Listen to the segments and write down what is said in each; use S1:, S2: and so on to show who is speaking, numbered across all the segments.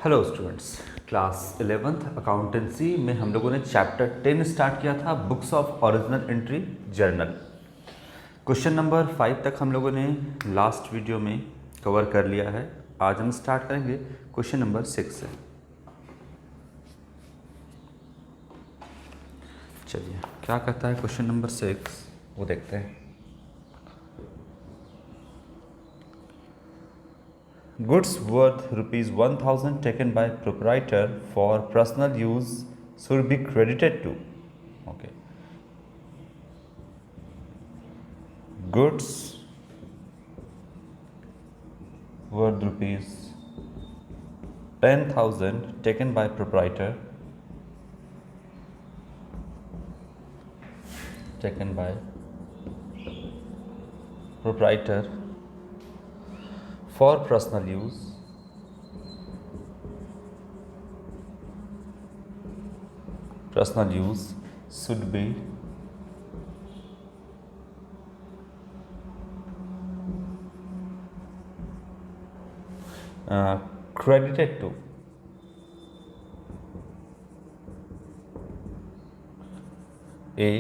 S1: Hello students, class 11th accountancy में हम लोगों ने चैप्टर 10 स्टार्ट किया था, books of original entry journal. Question number 5 तक हम लोगों ने लास्ट वीडियो में कवर कर लिया है। आज हम स्टार्ट करेंगे क्वेश्चन नंबर 6 से। चलिए, क्या कहता है क्वेश्चन नंबर 6 वो देखते हैं। Goods worth ₹1,000 taken by proprietor for personal use should be credited to. Okay. Goods worth ₹10,000 taken by proprietor for personal use should be credited to A.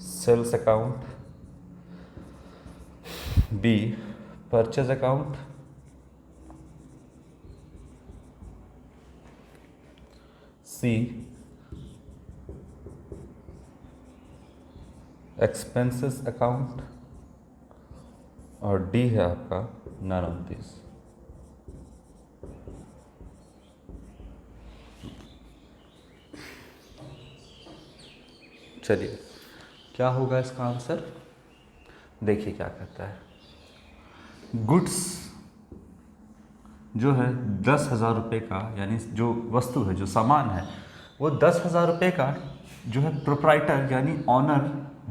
S1: Sales account, B. Purchase account, C. Expenses account और D है आपका none of these। चलिए, क्या होगा इसका answer? देखिए क्या कहता है। गुड्स जो है 10,000 रुपये का, यानी जो वस्तु है, जो सामान है, वो 10,000 रुपये का जो है प्रोप्राइटर यानी ऑनर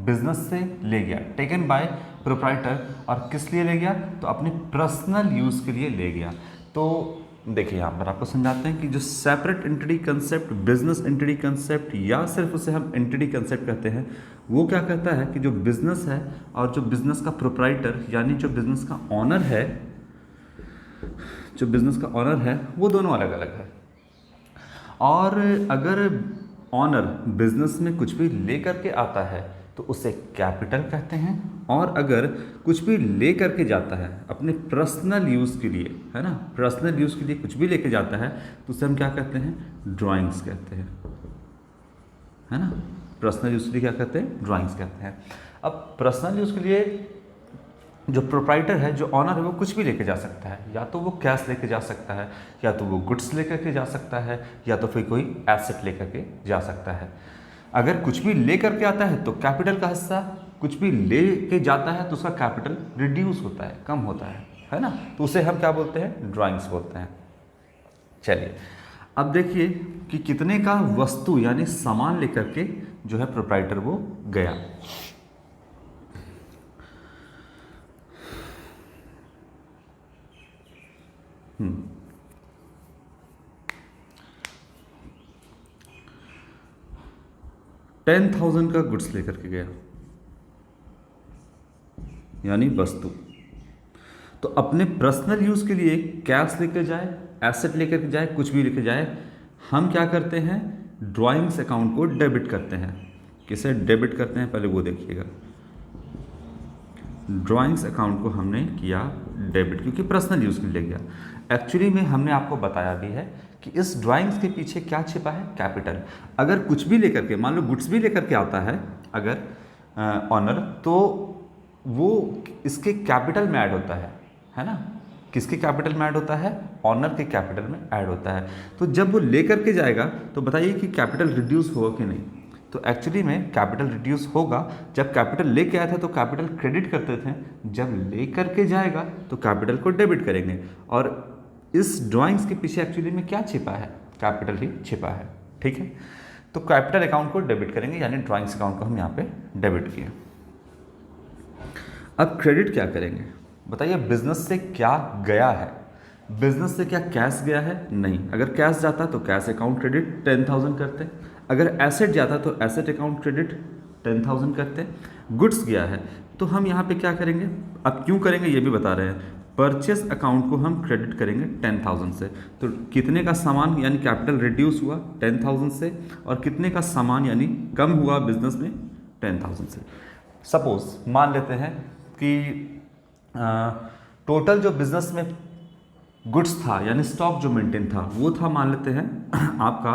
S1: बिजनेस से ले गया, टेकन बाय प्रोप्राइटर। और किस लिए ले गया? तो अपने पर्सनल यूज़ के लिए ले गया। तो देखिए, यहाँ पर आपको समझाते हैं कि जो separate entity concept, business entity concept, या सिर्फ उसे हम एंटिटी कंसेप्ट कहते हैं, वो क्या कहता है कि जो बिजनेस है और जो बिजनेस का प्रोप्राइटर यानी जो बिजनेस का ऑनर है, वो दोनों अलग अलग है। और अगर ऑनर बिजनेस में कुछ भी लेकर के आता है तो उसे कैपिटल कहते हैं, और अगर कुछ भी लेकर के जाता है अपने पर्सनल यूज़ के लिए, है ना, पर्सनल यूज़ के लिए कुछ भी लेके जाता है तो उसे हम क्या कहते हैं? ड्राइंग्स कहते हैं, है ना। पर्सनल यूज़ के लिए क्या कहते हैं? ड्राइंग्स कहते हैं। अब पर्सनल यूज़ के लिए जो प्रोप्राइटर है, जो ऑनर है, वो कुछ भी लेके जा सकता है। या तो वो कैश लेके जा सकता है, या तो वो गुड्स लेकर के जा सकता है, या तो फिर कोई एसेट लेकर के जा सकता है। अगर कुछ भी लेकर के आता है तो कैपिटल का हिस्सा, कुछ भी ले के जाता है तो उसका कैपिटल रिड्यूस होता है, कम होता है ना। तो उसे हम क्या बोलते हैं? ड्राइंग्स बोलते हैं। चलिए, अब देखिए कि कितने का वस्तु यानी सामान लेकर के जो है प्रोप्राइटर वो गया। $10,000 का गुड्स लेकर के गया, यानी वस्तु। तो अपने पर्सनल यूज़ के लिए कैश लेकर जाए, एसेट लेकर के जाए, कुछ भी लेकर जाए, हम क्या करते हैं? ड्राइंग्स अकाउंट को डेबिट करते हैं। किसे डेबिट करते हैं पहले वो देखिएगा। ड्राइंग्स अकाउंट को हमने किया डेबिट, क्योंकि पर्सनल यूज़ के लिए गया। एक्चुअली में हमने आपको बताया भी है कि इस ड्राइंग्स के पीछे क्या छिपा है? कैपिटल। अगर कुछ भी लेकर के, मान लो गुड्स भी लेकर के आता है अगर ऑनर, तो वो इसके कैपिटल में ऐड होता है ना। किसके कैपिटल में ऐड होता है? ऑनर के कैपिटल में ऐड होता है। तो जब वो लेकर के जाएगा तो बताइए कि कैपिटल रिड्यूस होगा कि नहीं? तो एक्चुअली में कैपिटल रिड्यूस होगा। जब कैपिटल लेके आया था तो कैपिटल क्रेडिट करते थे, जब लेकर के जाएगा तो कैपिटल को डेबिट करेंगे। और इस ड्राइंग्स के पीछे एक्चुअली में क्या छिपा है? कैपिटल ही छिपा है, ठीक है। तो कैपिटल अकाउंट को डेबिट करेंगे, यानी ड्राइंग्स अकाउंट को हम यहाँ पे डेबिट किए। अब क्रेडिट क्या करेंगे? बताइए, बिजनेस से क्या गया है? बिजनेस से क्या कैश गया है? नहीं। अगर कैश जाता तो कैश अकाउंट क्रेडिट 10,000 करते, अगर एसेट जाता तो एसेट अकाउंट क्रेडिट 10,000 करते। गुड्स गया है तो हम यहाँ पे क्या करेंगे? अब क्यों करेंगे ये भी बता रहे हैं। परचेस अकाउंट को हम क्रेडिट करेंगे 10,000 से। तो कितने का सामान यानी कैपिटल रिड्यूस हुआ 10,000 से, और कितने का सामान यानी कम हुआ बिजनेस में 10,000 से। सपोज मान लेते हैं कि टोटल जो बिजनेस में गुड्स था यानी स्टॉक जो मेंटेन था वो था, मान लेते हैं आपका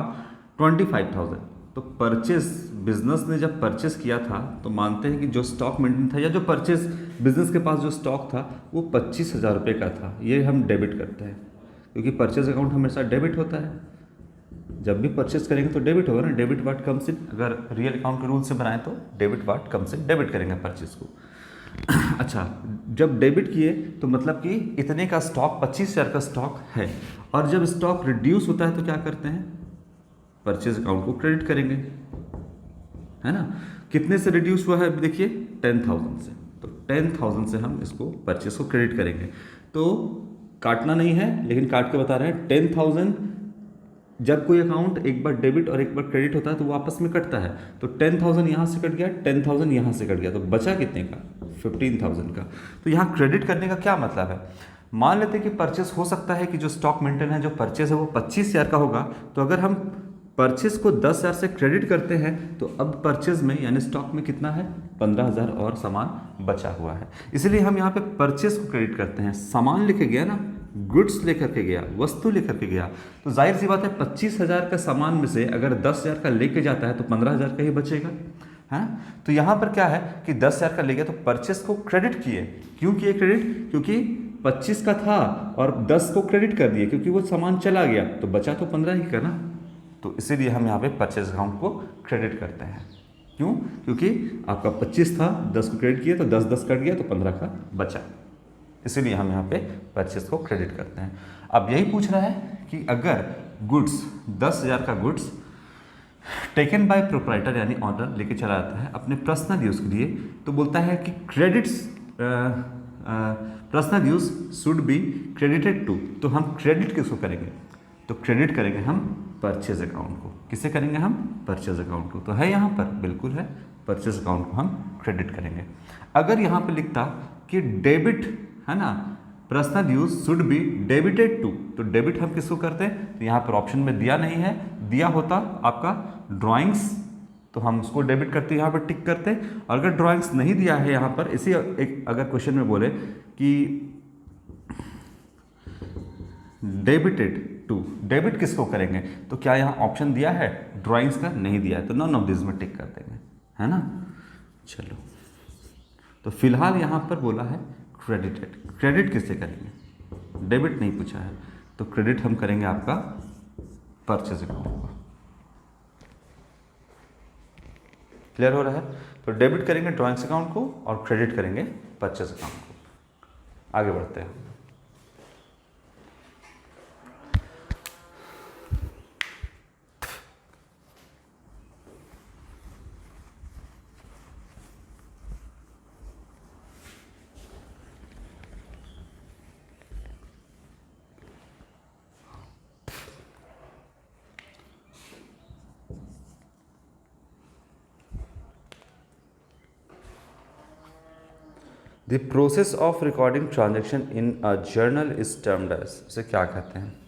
S1: 25,000। तो परचेज बिजनेस ने जब परचेस किया था तो मानते हैं कि जो स्टॉक मेंटेन था या जो परचेज बिजनेस के पास जो स्टॉक था वो 25,000 रुपये का था। ये हम डेबिट करते हैं क्योंकि परचेज अकाउंट हमेशा डेबिट होता है। जब भी परचेस करेंगे तो डेबिट होगा ना, डेबिट वाट कम्स इन। अगर रियल अकाउंट के रूल से बनाएं तो debit watt comes in, debit करेंगे परचेस को। अच्छा, जब डेबिट किए तो मतलब कि इतने का स्टॉक 25,000 का स्टॉक है, और जब स्टॉक रिड्यूस होता है तो क्या करते हैं, परचेज अकाउंट को क्रेडिट करेंगे, है ना। कितने से रिड्यूस हुआ है अभी देखिए 10,000 से, तो 10,000 से हम इसको परचेज को क्रेडिट करेंगे। तो काटना नहीं है लेकिन काट के बता रहे हैं 10,000। जब कोई अकाउंट एक बार डेबिट और एक बार क्रेडिट होता है तो वो आपस में कटता है। तो 10,000 यहाँ से कट गया, 10,000 यहाँ से कट गया, तो बचा कितने का 15,000 का। तो यहाँ क्रेडिट करने का क्या मतलब है, मान लेते हैं कि परचेस हो सकता है कि जो स्टॉक मेंटेन है जो परचेस है वो 25,000 का होगा। तो अगर हम परचेस को 10,000 से क्रेडिट करते हैं तो अब परचेज में यानी स्टॉक में कितना है 15,000 और सामान बचा हुआ है। इसलिए हम यहाँ पे परचेस को क्रेडिट करते हैं। सामान लेके गया ना, गुड्स लेकर के गया, वस्तु लेकर के गया, तो जाहिर सी बात है 25,000 का सामान में से अगर 10,000 का लेके जाता है तो 15,000 का ही बचेगा, है। तो यहाँ पर क्या है कि 10,000 का ले गया तो परचेस को क्रेडिट किए। क्यों किए क्रेडिट, क्योंकि 25 का था और 10 को क्रेडिट कर दिए क्योंकि वो सामान चला गया, तो बचा तो 15 ही का ना। तो इसीलिए हम यहाँ पे परचेज अकाउंट को क्रेडिट करते हैं। क्यों, क्योंकि आपका 25 था, 10 को क्रेडिट किया तो 10 कट गया तो 15 का बचा, इसीलिए हम यहाँ पे परचेज को क्रेडिट करते हैं। अब यही पूछ रहा है कि अगर गुड्स 10,000 का गुड्स टेकन बाय प्रोप्राइटर यानी ऑनर लेके चला जाता है अपने पर्सनल यूज़ के लिए, तो बोलता है कि credits personal use should be credited to. तो हम क्रेडिट किसको करेंगे, तो क्रेडिट करेंगे हम परचेज अकाउंट को। किसे करेंगे हम, परचेज अकाउंट को। तो है यहाँ पर, बिल्कुल है, परचेज अकाउंट को हम क्रेडिट करेंगे। अगर यहाँ पे लिखता कि डेबिट, है ना, personal use should be debited to, तो डेबिट हम किसको करते हैं, तो यहाँ पर ऑप्शन में दिया नहीं है, दिया होता आपका ड्राइंग्स तो हम उसको डेबिट करते, यहाँ पर टिक करते। और अगर ड्राइंग्स नहीं दिया है यहाँ पर, इसी एक अगर क्वेश्चन में बोले कि डेबिटेड टू, डेबिट किसको करेंगे, तो क्या यहाँ ऑप्शन दिया है ड्राइंग्स का, नहीं दिया है, तो नॉन ऑफ दिस में टिक कर देंगे, है ना। चलो, तो फिलहाल यहाँ पर बोला है क्रेडिटेड। क्रेडिट किससे करेंगे, डेबिट नहीं पूछा है, तो क्रेडिट हम करेंगे आपका परचेज अकाउंट को। क्लियर हो रहा है, तो डेबिट करेंगे ड्राइंग्स अकाउंट को और क्रेडिट करेंगे परचेज अकाउंट को। आगे बढ़ते हैं। The process of recording transaction in a journal is termed as, इसे क्या कहते हैं।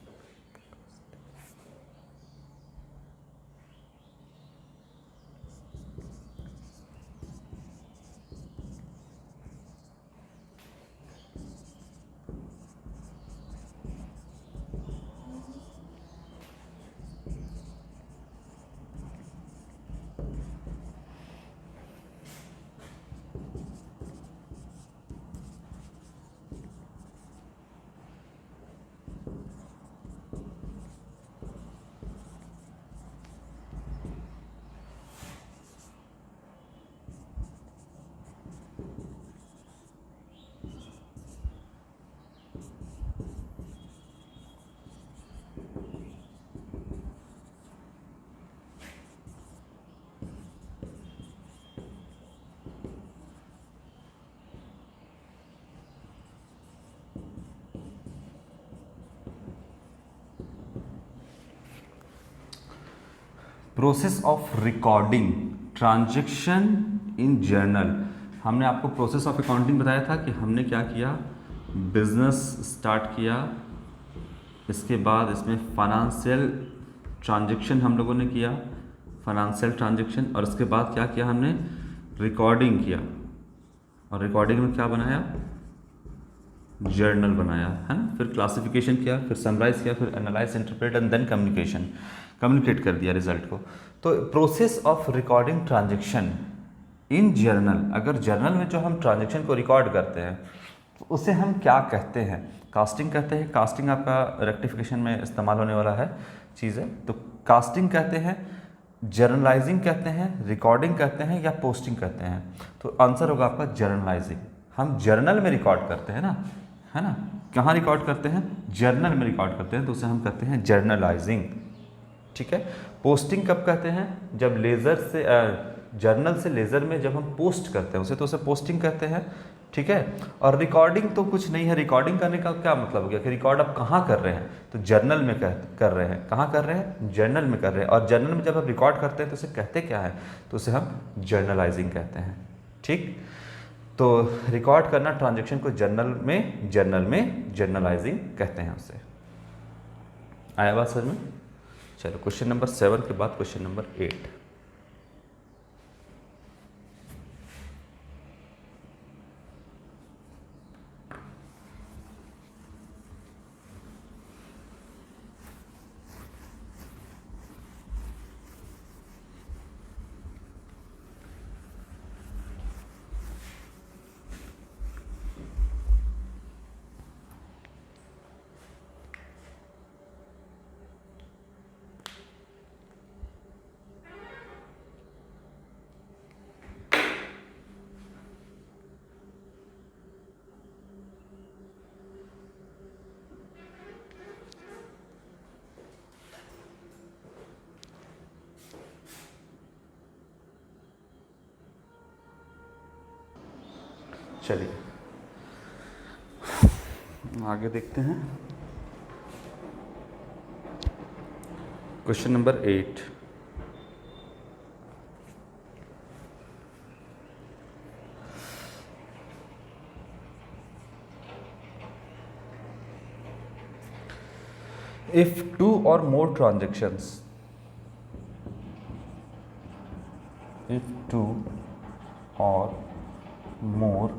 S1: Process of recording transaction in journal, हमने आपको प्रोसेस ऑफ अकाउंटिंग बताया था कि हमने क्या किया, बिजनेस स्टार्ट किया, इसके बाद इसमें फाइनेंशियल ट्रांजैक्शन हम लोगों ने किया, फाइनेंशियल ट्रांजैक्शन, और उसके बाद क्या किया हमने, रिकॉर्डिंग किया, और रिकॉर्डिंग में क्या बनाया, जर्नल बनाया, है ना। फिर क्लासिफिकेशन किया, फिर समराइज किया, फिर analyse, interpret and then communicate कर दिया रिजल्ट को। तो process of recording transaction in journal, अगर जर्नल में जो हम ट्रांजैक्शन को रिकॉर्ड करते हैं तो उसे हम क्या कहते हैं, कास्टिंग कहते हैं। कास्टिंग आपका रेक्टिफिकेशन में इस्तेमाल होने वाला है चीज़ है, तो कास्टिंग कहते हैं, जर्नलाइजिंग कहते हैं, रिकॉर्डिंग कहते हैं, या पोस्टिंग कहते हैं। तो आंसर होगा आपका जर्नलाइजिंग। हम जर्नल में रिकॉर्ड करते हैं ना, है ना, कहाँ रिकॉर्ड करते हैं, जर्नल में रिकॉर्ड करते हैं, तो उसे हम कहते हैं जर्नलाइजिंग। ठीक है। पोस्टिंग कब कहते हैं, जब लेज़र से जर्नल से लेज़र में जब हम पोस्ट करते हैं उसे पोस्टिंग कहते हैं। ठीक है। और रिकॉर्डिंग तो कुछ नहीं है, रिकॉर्डिंग करने का क्या मतलब हो गया कि रिकॉर्ड आप कहाँ कर रहे हैं, तो जर्नल में कर रहे हैं। कहाँ कर रहे हैं, जर्नल में कर रहे हैं। और जर्नल में जब हम रिकॉर्ड करते हैं तो उसे कहते क्या है, तो उसे हम जर्नलाइजिंग कहते हैं। ठीक। तो रिकॉर्ड करना ट्रांजैक्शन को जर्नल में जर्नलाइजिंग कहते हैं उसे। आया बात समझ में। चलो क्वेश्चन नंबर 7 के बाद क्वेश्चन नंबर 8। चलिए आगे देखते हैं। Question number 8। If two or more transactions, if two or more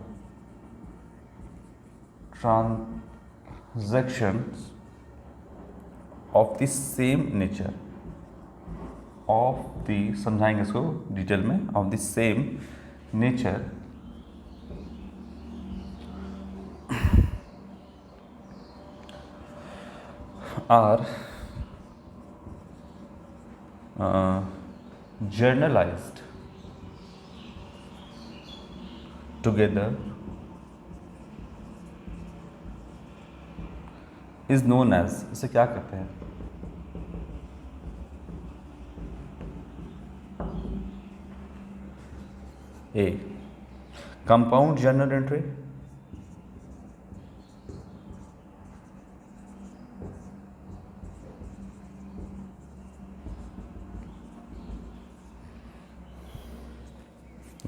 S1: transactions of the same nature, of the, समझाएंगे इसको डिटेल में, of the same nature are journalized together is known as, इसे क्या कहते हैं, A compound journal entry,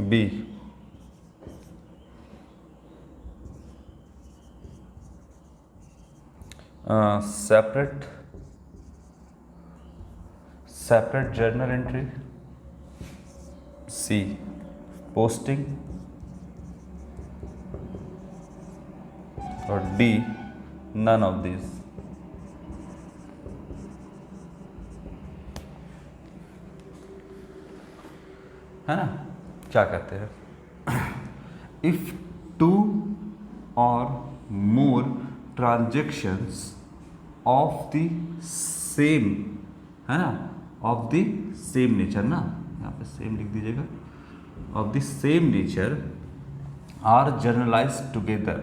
S1: B separate journal entry, C posting, और D none of this. है ना। क्या कहते हैं, if two or more transactions of the same, है ना, ऑफ द सेम नेचर ना, यहाँ पे सेम लिख दीजिएगा, of the same nature are journalised together.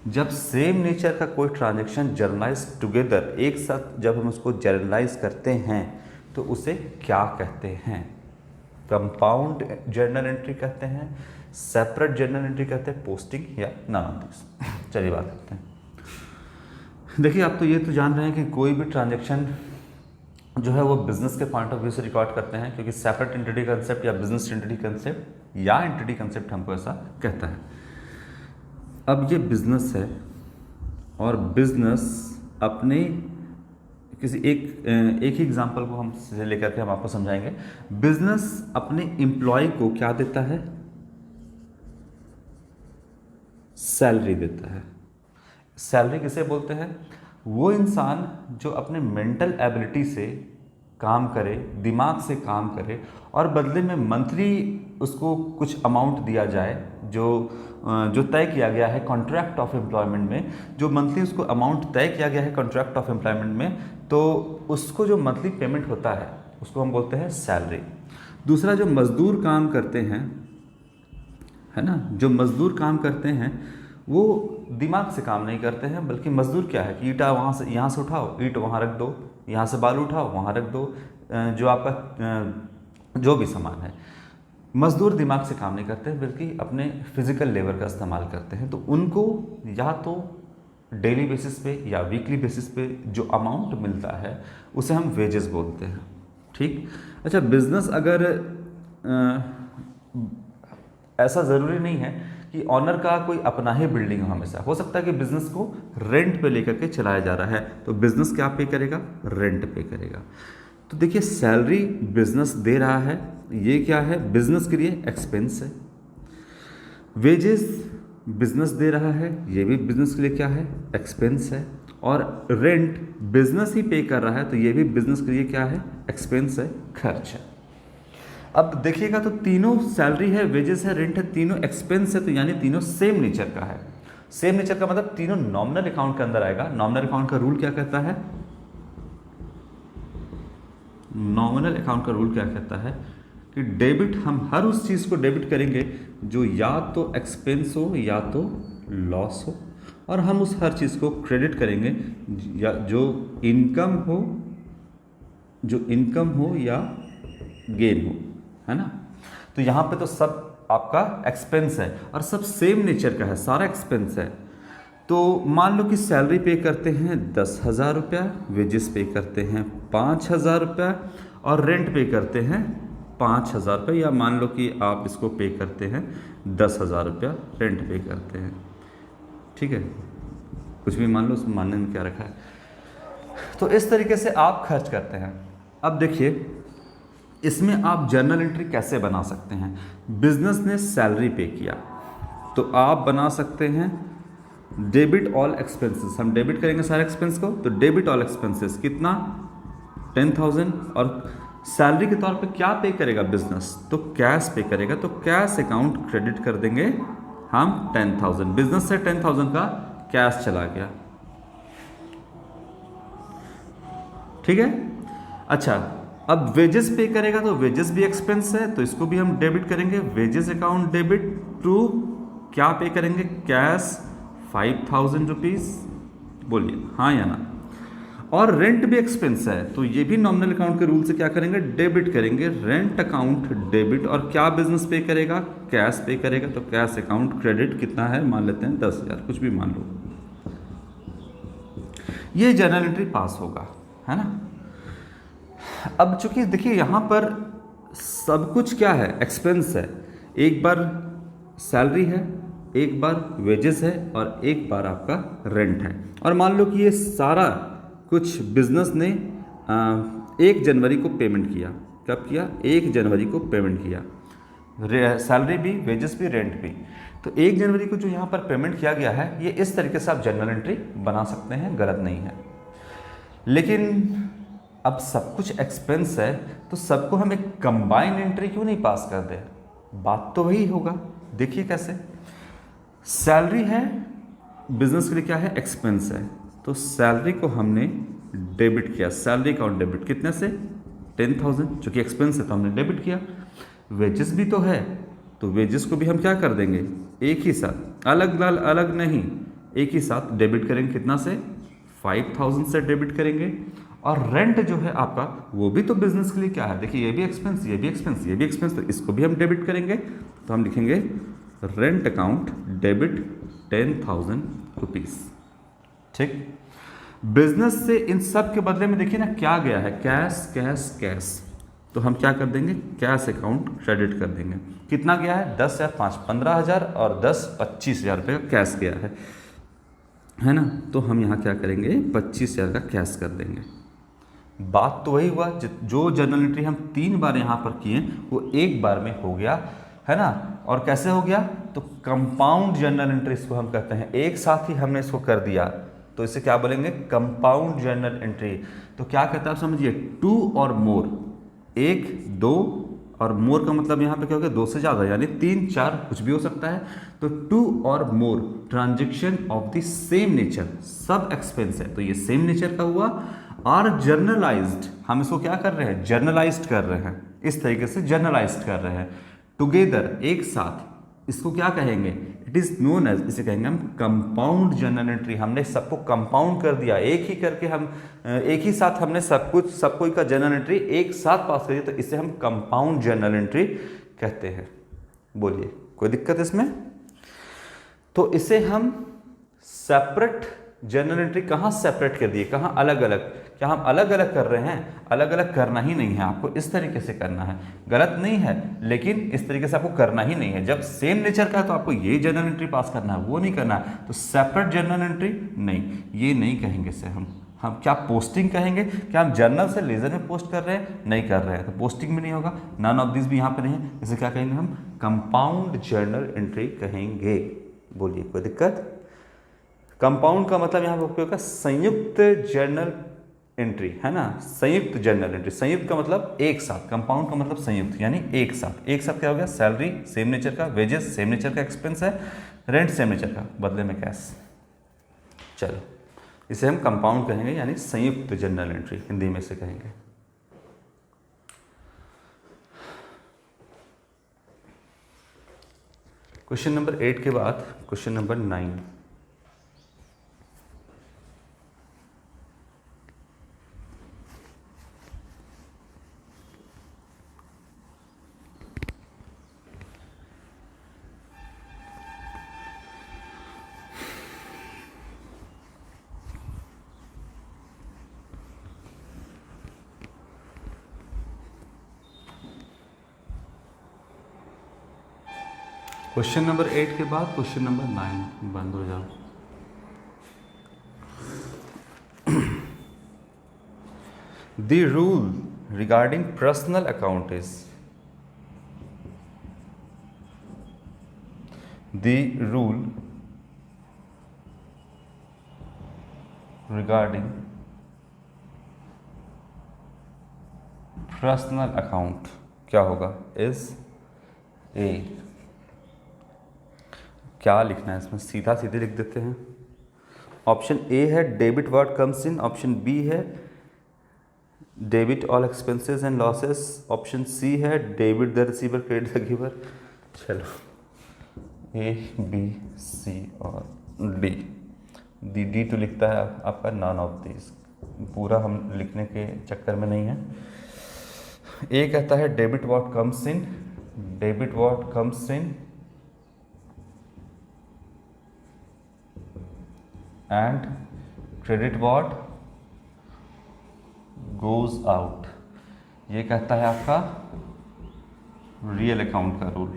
S1: जब सेम नेचर का कोई ट्रांजेक्शन जर्नलाइज टुगेदर, एक साथ जब हम उसको जर्नलाइज करते हैं तो उसे क्या कहते हैं, कंपाउंड जर्नल एंट्री कहते हैं, सेपरेट जर्नल एंट्री कहते हैं, पोस्टिंग, या नन ऑफ दिस। चलिए बात करते हैं। देखिए आप तो ये तो जान रहे हैं कि कोई भी ट्रांजैक्शन जो है वो बिजनेस के पॉइंट ऑफ व्यू से रिकॉर्ड करते हैं, क्योंकि सेपरेट एंटिटी कंसेप्ट या बिजनेस एंटिटी कंसेप्ट या एंटिटी कंसेप्ट हमको ऐसा कहता है। अब ये बिजनेस है, और बिजनेस अपने किसी एक ही एग्जांपल को हम से लेकर के हम आपको समझाएंगे। बिजनेस अपने एम्प्लॉय को क्या देता है? सैलरी देता है। सैलरी किसे बोलते हैं? वो इंसान जो अपने मेंटल एबिलिटी से काम करे, दिमाग से काम करे और बदले में मंथली उसको कुछ अमाउंट दिया जाए जो तय किया गया है कॉन्ट्रैक्ट ऑफ एम्प्लॉयमेंट में, जो मंथली उसको अमाउंट तय किया गया है कॉन्ट्रैक्ट ऑफ एम्प्लॉयमेंट में, तो उसको जो मंथली पेमेंट होता है उसको हम बोलते हैं सैलरी। दूसरा, जो मजदूर काम करते हैं, है ना, जो मजदूर काम करते हैं वो दिमाग से काम नहीं करते हैं, बल्कि मजदूर क्या है कि ईंटा यहाँ से उठाओ, ईंट वहाँ रख दो, यहाँ से बालू उठाओ वहाँ रख दो, जो आपका जो भी सामान है, मजदूर दिमाग से काम नहीं करते हैं बल्कि अपने फिजिकल लेबर का इस्तेमाल करते हैं। तो उनको या तो डेली बेसिस पे या वीकली बेसिस पे जो अमाउंट मिलता है उसे हम वेजेस बोलते हैं। ठीक। अच्छा, बिजनेस अगर ऐसा ज़रूरी नहीं है कि ऑनर का कोई अपना ही बिल्डिंग हो, हमेशा हो सकता है कि बिजनेस को रेंट पे लेकर के चलाया जा रहा है, तो बिजनेस क्या पे करेगा? रेंट पे करेगा। तो देखिए, सैलरी बिजनेस दे रहा है, ये क्या है? बिजनेस के लिए एक्सपेंस है। वेजेस बिजनेस दे रहा है, ये भी बिजनेस के लिए क्या है? एक्सपेंस है। और रेंट बिजनेस ही पे कर रहा है, तो ये भी बिजनेस के लिए क्या है? एक्सपेंस है, खर्च है। अब देखिएगा तो तीनों सैलरी है, वेजेस है, रेंट है, तीनों एक्सपेंस है, तो यानी तीनों सेम नेचर का है। सेम नेचर का मतलब तीनों नॉमिनल अकाउंट के अंदर आएगा। नॉमिनल अकाउंट का रूल क्या कहता है? नॉमिनल अकाउंट का रूल क्या कहता है कि डेबिट, हम हर उस चीज़ को डेबिट करेंगे जो या तो एक्सपेंस हो या तो लॉस हो, और हम उस हर चीज़ को क्रेडिट करेंगे या जो इनकम हो या गेन हो, है ना। तो यहाँ पे तो सब आपका एक्सपेंस है और सब सेम नेचर का है, सारा एक्सपेंस है। तो मान लो कि सैलरी पे करते हैं 10,000 रुपया, वेजेस पे करते हैं 5,000 रुपया और रेंट पे करते हैं 5,000 रुपये, या मान लो कि आप इसको पे करते हैं 10,000 रुपया, रेंट पे करते हैं। ठीक है, कुछ भी मान लो, उसमें मानने में क्या रखा है। तो इस तरीके से आप खर्च करते हैं। अब देखिए, इसमें आप जर्नल एंट्री कैसे बना सकते हैं? बिजनेस ने सैलरी पे किया तो आप बना सकते हैं डेबिट ऑल एक्सपेंसेस। हम डेबिट करेंगे सारे एक्सपेंस को, तो डेबिट ऑल एक्सपेंसेस कितना? 10,000। और सैलरी के तौर पे क्या पे करेगा बिजनेस? तो कैश पे करेगा, तो कैश अकाउंट क्रेडिट कर देंगे हम 10,000। बिजनेस से 10,000 का कैश चला गया। ठीक है। अच्छा, अब वेजेस पे करेगा तो वेजेस भी एक्सपेंस है, तो इसको भी हम डेबिट करेंगे। वेजेस अकाउंट डेबिट टू क्या पे करेंगे? Cash 5,000 rupees. बोलिए हाँ या ना। और रेंट भी एक्सपेंस है, तो ये भी नॉमिनल अकाउंट के रूल से क्या करेंगे? डेबिट करेंगे। Rent account debit. और क्या बिजनेस पे करेगा? कैश पे करेगा, तो कैश अकाउंट क्रेडिट कितना है? मान लेते हैं 10,000, कुछ भी मान लो। ये जर्नल एंट्री पास होगा, है ना। अब चूंकि देखिए यहाँ पर सब कुछ क्या है? एक्सपेंस है। एक बार सैलरी है, एक बार वेजेस है और एक बार आपका रेंट है। और मान लो कि ये सारा कुछ बिजनेस ने 1 जनवरी को पेमेंट किया। कब किया? 1 जनवरी को पेमेंट किया। सैलरी भी, वेजेस भी, रेंट भी। तो 1 जनवरी को जो यहाँ पर पेमेंट किया गया है, ये इस तरीके से आप जर्नल एंट्री बना सकते हैं, गलत नहीं है। लेकिन अब सब कुछ एक्सपेंस है, तो सबको हम एक कंबाइन एंट्री क्यों नहीं पास कर दे? बात तो वही होगा। देखिए कैसे। सैलरी है, बिजनेस के लिए क्या है? एक्सपेंस है, तो सैलरी को हमने डेबिट किया। सैलरी अकाउंट डेबिट कितने से? 10,000, जो कि एक्सपेंस है तो हमने डेबिट किया। वेजेस भी तो है, तो वेजेस को भी हम क्या कर देंगे? एक ही साथ, अलग अलग नहीं, एक ही साथ डेबिट करेंगे। कितना से? 5,000 से डेबिट करेंगे। और रेंट जो है आपका, वो भी तो बिजनेस के लिए क्या है? देखिए, ये भी एक्सपेंस, ये भी एक्सपेंस, ये भी एक्सपेंस, तो इसको भी हम डेबिट करेंगे। तो हम लिखेंगे रेंट अकाउंट डेबिट 10,000 रुपीज़। ठीक। बिजनेस से इन सब के बदले में देखिए ना क्या गया है? Cash cash cash. तो हम क्या कर देंगे? कैश अकाउंट क्रेडिट कर देंगे। कितना गया है? 10,000, 5 15,000 और 10 25,000 रुपये का कैश गया है। है ना। तो हम यहाँ क्या करेंगे, 25,000 का कैश कर देंगे। बात तो वही हुआ, जो जर्नल एंट्री हम 3 बार यहाँ पर किए वो एक बार में हो गया, है ना। और कैसे हो गया, तो कंपाउंड जर्नल एंट्री इसको हम कहते हैं, एक साथ ही हमने इसको कर दिया, तो इसे क्या बोलेंगे, कंपाउंड जर्नल एंट्री। तो क्या कहता है आप समझिए, 2 और मोर, 1 2 और मोर का मतलब यहाँ पे क्या हो गया, 2 से ज़्यादा, यानी 3 4 कुछ भी हो सकता है। तो 2 और more transaction of the same nature, सब एक्सपेंस है तो ये सेम नेचर का हुआ। और जर्नलाइज्ड, हम इसको क्या कर रहे हैं, जर्नलाइज्ड कर रहे हैं, इस तरीके से जर्नलाइज्ड कर रहे हैं, टुगेदर एक साथ, इसको क्या कहेंगे, इट इज नोन एज, इसे कहेंगे हम कंपाउंड जर्नल एंट्री। हमने सबको कंपाउंड कर दिया, एक ही करके हम एक ही साथ हमने सब कुछ, सब कोई का जर्नल एंट्री एक साथ पास कर दिया, तो इसे हम कंपाउंड जर्नल एंट्री कहते हैं। बोलिए कोई दिक्कत इसमें। तो इसे हम सेपरेट जर्नल एंट्री कहाँ सेपरेट कर दिए, कहाँ अलग अलग, क्या हम अलग अलग कर रहे हैं, अलग अलग करना ही नहीं है, आपको इस तरीके से करना है, गलत नहीं है, लेकिन इस तरीके से आपको करना ही नहीं है। जब सेम नेचर का है तो आपको ये जर्नल एंट्री पास करना है, वो नहीं करना है। तो सेपरेट जर्नल एंट्री नहीं, ये नहीं कहेंगे इसे हम क्या पोस्टिंग कहेंगे, क्या हम जर्नल से लेजर में पोस्ट कर रहे हैं, नहीं कर रहे हैं, तो पोस्टिंग भी नहीं होगा, नन ऑफ दिस भी यहाँ पे नहीं है, इसे क्या कहेंगे हम, कंपाउंड जर्नल एंट्री कहेंगे। बोलिए कोई दिक्कत। कंपाउंड का मतलब यहाँ पर उपयोग है संयुक्त जर्नल एंट्री, है ना, संयुक्त जर्नल एंट्री। संयुक्त का मतलब एक साथ, कंपाउंड का मतलब संयुक्त, यानी एक साथ। एक साथ क्या हो गया, सैलरी सेम नेचर का, वेजेस सेम नेचर का एक्सपेंस है, रेंट सेम नेचर का, बदले में कैश। चलो इसे हम कंपाउंड कहेंगे, यानी संयुक्त जर्नल एंट्री हिंदी में से कहेंगे। क्वेश्चन नंबर 8 के बाद क्वेश्चन नंबर 9। क्वेश्चन नंबर 8 के बाद क्वेश्चन नंबर 9, बंद हो जाओ। The rule regarding personal account is, the rule regarding personal account क्या होगा, इज ए। क्या लिखना है इसमें, सीधा सीधे लिख देते हैं। ऑप्शन ए है debit what comes in, option B है debit all expenses and losses, option C है debit the receiver credit the giver. चलो ए बी सी और डी, डी तो लिखता है आपका नॉन ऑफ दिस, पूरा हम लिखने के चक्कर में नहीं है। ए कहता है debit what comes in, debit what comes in and credit what goes out. ये कहता है आपका रियल अकाउंट का रूल,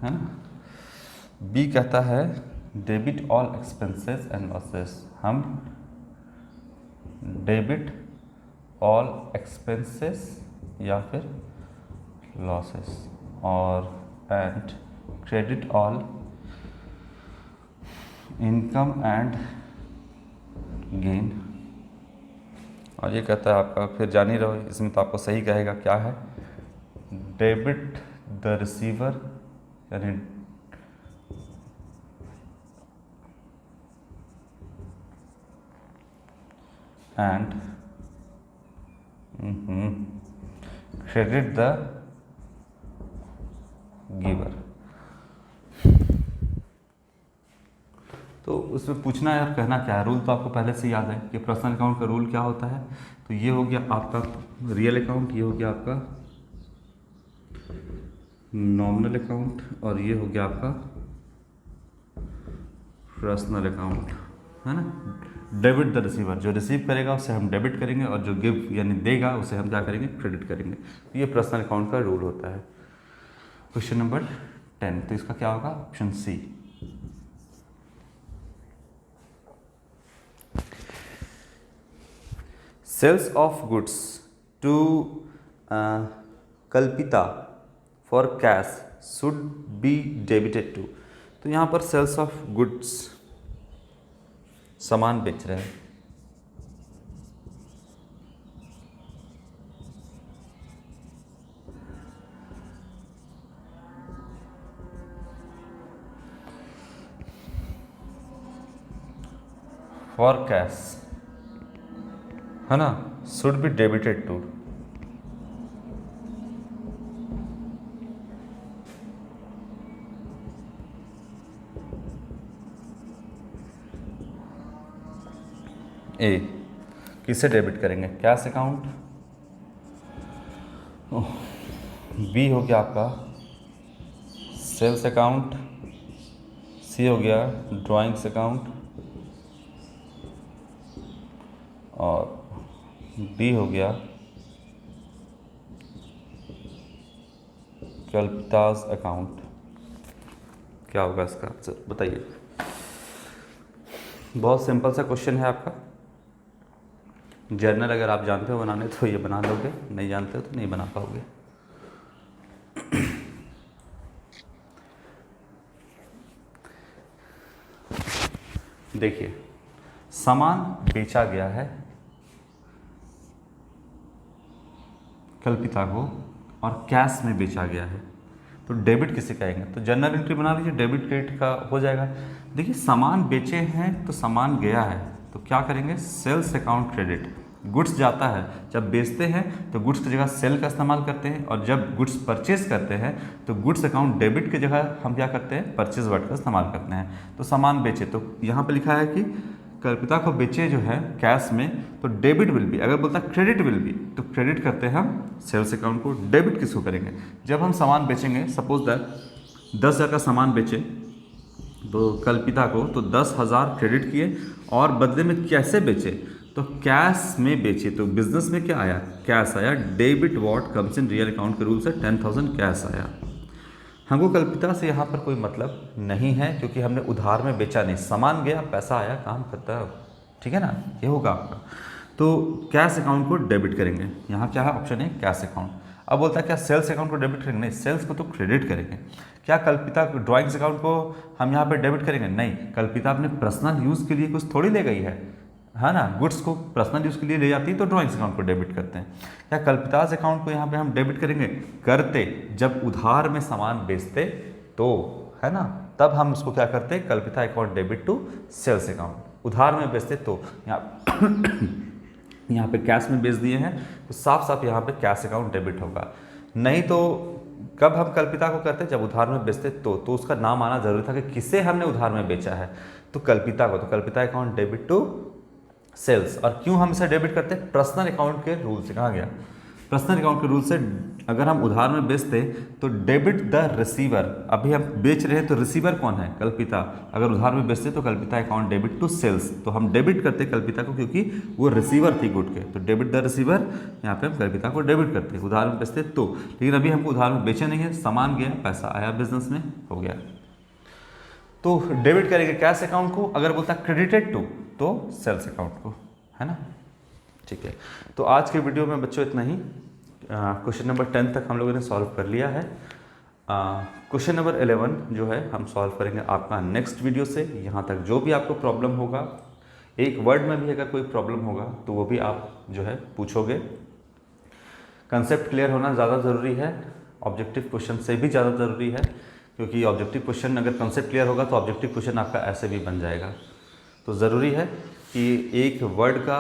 S1: है ना। बी कहता है debit all expenses and losses, हम डेबिट ऑल एक्सपेंसेस या फिर लॉसेस, और and credit all income and gain. और ये कहता है आपका, फिर जान ही रहो इसमें तो आपको सही कहेगा क्या है, डेबिट द रिसीवर, यानी एंड क्रेडिट द गिवर। तो उसमें पूछना है यार, कहना क्या है, रूल तो आपको पहले से याद है कि पर्सनल अकाउंट का रूल क्या होता है। तो ये हो गया आपका रियल अकाउंट, ये हो गया आपका नॉमिनल अकाउंट, और ये हो गया आपका पर्सनल अकाउंट, है ना। डेबिट द रिसीवर, जो रिसीव करेगा उसे हम डेबिट करेंगे, और जो गिव यानी देगा उसे हम क्या करेंगे, क्रेडिट करेंगे। तो ये पर्सनल अकाउंट का रूल होता है। क्वेश्चन नंबर 10, तो इसका क्या होगा, option C. Sales of goods to Kalpita for cash should be debited to. तो यहाँ पर सेल्स ऑफ गुड्स, सामान बेच रहे हैं, फॉर कैश, है ना, शुड बी डेबिटेड टू। ए, किससे डेबिट करेंगे? Cash account. बी हो गया आपका सेल्स अकाउंट। सी हो गया ड्राइंग्स अकाउंट। और डी हो गया कल्पिताज अकाउंट। क्या होगा इसका आंसर बताइए? बहुत सिंपल सा क्वेश्चन है आपका। जर्नल अगर आप जानते हो बनाने तो ये बना लोगे, नहीं जानते हो तो नहीं बना पाओगे। देखिए, सामान बेचा गया है कल्पिता को और कैश में बेचा गया है, तो डेबिट किसे कहेंगे? तो जर्नल एंट्री बना लीजिए, डेबिट क्रेडिट का हो जाएगा। देखिए, सामान बेचे हैं तो सामान गया है, तो क्या करेंगे? Sales account credit. गुड्स जाता है, जब बेचते हैं तो गुड्स की जगह सेल का इस्तेमाल करते हैं, और जब गुड्स परचेज करते हैं तो गुड्स अकाउंट डेबिट की जगह हम क्या करते हैं? परचेज वर्ड का इस्तेमाल करते हैं। तो सामान बेचे, तो यहाँ पर लिखा है कि कल्पिता को बेचे जो है कैश में, तो डेबिट विल बी। अगर बोलता क्रेडिट विल बी, तो क्रेडिट करते हैं हम सेल्स अकाउंट को, डेबिट किसको करेंगे? जब हम सामान बेचेंगे, सपोज दैट 10,000 का सामान बेचे तो कल्पिता को, तो 10,000 क्रेडिट किए, और बदले में कैसे बेचे? तो कैश में बेचे। तो बिजनेस में क्या आया? कैश आया। Debit what comes in real account के रूल से 10,000 कैश आया। हमको कल्पिता से यहाँ पर कोई मतलब नहीं है, क्योंकि हमने उधार में बेचा नहीं, सामान गया, पैसा आया, काम खत्म। ठीक है ना, ये होगा आपका। तो कैश अकाउंट को डेबिट करेंगे। यहाँ क्या है? ऑप्शन है कैश अकाउंट। अब बोलता है क्या सेल्स अकाउंट को डेबिट करेंगे? नहीं, सेल्स को तो क्रेडिट करेंगे। क्या कल्पिता ड्राइंग्स अकाउंट को हम यहाँ पे डेबिट करेंगे? नहीं, कल्पिता अपने पर्सनल यूज़ के लिए कुछ थोड़ी ले गई है ना, गुड्स को पर्सनल यूज़ के लिए ले जाती है, तो ड्राइंग्स अकाउंट को डेबिट करते हैं। क्या कल्पिताज अकाउंट को यहाँ पे हम डेबिट करेंगे? करते, जब उधार में सामान बेचते तो, है ना, तब हम उसको क्या करते? Kalpita account debit to sales account. उधार में बेचते तो यहाँ पे कैश में बेच दिए हैं, तो साफ साफ यहाँ पे कैश अकाउंट डेबिट होगा। नहीं तो कब हम कल्पिता को करते? जब उधार में बेचते तो उसका नाम आना जरूरी था कि किसे हमने उधार में बेचा है, तो कल्पिता को। तो कल्पिता अकाउंट डेबिट टू सेल्स। और क्यों हम इसे डेबिट करते हैं? पर्सनल अकाउंट के रूल से। कहा गया पर्सनल अकाउंट के रूल से, अगर हम उधार में बेचते तो डेबिट द रिसीवर। अभी हम बेच रहे हैं तो रिसीवर कौन है? कल्पिता। अगर उधार में बेचते तो कल्पिता अकाउंट डेबिट टू सेल्स, तो हम डेबिट करते कल्पिता को, क्योंकि वो रिसीवर थी गुड के, तो डेबिट द रिसीवर, यहाँ पे हम कल्पिता को डेबिट करते उधार में बेचते तो। लेकिन अभी हमको उधार में बेचे नहीं है, सामान गया, पैसा आया, बिजनेस में हो गया, तो डेबिट करेंगे कैश अकाउंट को। अगर बोलता क्रेडिटेड टू, तो सेल्स अकाउंट को, है ना। ठीक है, तो आज के वीडियो में बच्चों इतना ही। क्वेश्चन नंबर 10 तक हम लोगों ने सॉल्व कर लिया है। क्वेश्चन नंबर 11 जो है हम सॉल्व करेंगे आपका नेक्स्ट वीडियो से। यहाँ तक जो भी आपको प्रॉब्लम होगा, एक वर्ड में भी अगर कोई प्रॉब्लम होगा तो वो भी आप जो है पूछोगे। कंसेप्ट क्लियर होना ज़्यादा ज़रूरी है, ऑब्जेक्टिव क्वेश्चन से भी ज़्यादा ज़रूरी है, क्योंकि ऑब्जेक्टिव क्वेश्चन अगर कंसेप्ट क्लियर होगा तो ऑब्जेक्टिव क्वेश्चन आपका ऐसे भी बन जाएगा। तो ज़रूरी है कि एक वर्ड का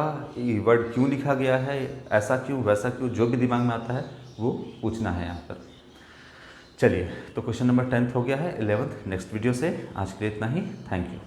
S1: वर्ड क्यों लिखा गया है, ऐसा क्यों, वैसा क्यों, जो भी दिमाग में आता है वो पूछना है यहाँ पर। चलिए, तो क्वेश्चन नंबर 10 हो गया है, 11th नेक्स्ट वीडियो से। आज के लिए इतना ही, थैंक यू।